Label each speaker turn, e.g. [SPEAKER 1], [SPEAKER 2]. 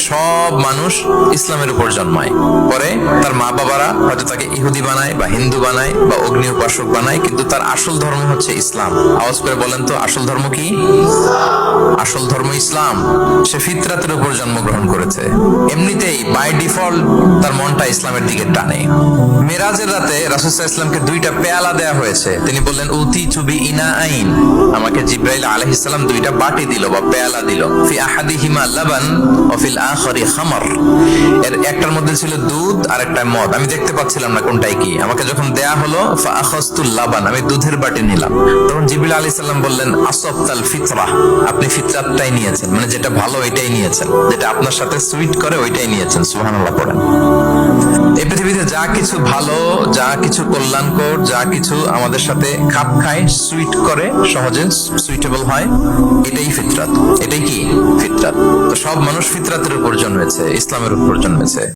[SPEAKER 1] সব মানুষ ইসলামের উপর জন্মায়, পরে তার মা বাবারা হয়তো তাকে ইহুদি বানায় বা হিন্দু বানায় বা অগ্নি উপাসক বানায়, কিন্তু তার আসল ধর্ম হচ্ছে ইসলাম। আওয়াজ করে বলেন তো, আসল ধর্ম কি? আসল ধর্ম ইসলাম। সে ফিতরাতের উপর জন্মগ্রহণ করেছে, এমনিতেই বাই ডিফল্ট তার মনটা ইসলামের দিকে টানে। মেরাজের রাতে রাসূল সাল্লাল্লাহু আলাইহি ওয়াসাল্লামকে দুইটা পেয়ালা দেয়া হয়েছে। তিনি বললেন, উতি চুবি ইনা আইন, আমাকে জিব্রাইল আলাইহিস সালাম দুইটা বাটি দিল বা পেয়ালা দিল। ফি আহাদিহিমা লাবান ওয়া ফিল আখারি খামর, এর একটার মধ্যে ছিল দুধ আর একটা মদ। আমি দেখতে পাচ্ছিলাম না কোনটাই কি। আমাকে যখন দেয়া হলো ফা আখাযতুল লাবান, আমি দুধের বাটি নিলাম। তখন জিবরিল আলাইহিস সালাম বললেন, আসবতাল ফিতরা, আপনি ফিতরাতটাই নিয়েছেন, মানে যেটা ভালো ওইটাই নিয়েছেন, যেটা আপনার সাথে সুইট করে ওইটাই নিয়েছেন। সুবহানাল্লাহ পড়েন। এই পৃথিবীতে যা কিছু ভালো, যা কিছু কল্যাণকর, যা কিছু আমাদের সাথে খাপ খায়, সুইট করে, সহজে সুইটেবল হয়, এটাই ফিতরাত। এটাই কি? ফিতরাত। তো সব মানুষ ফিতরাতের উপর জন্মেছে, ইসলামের উপর জন্মেছে।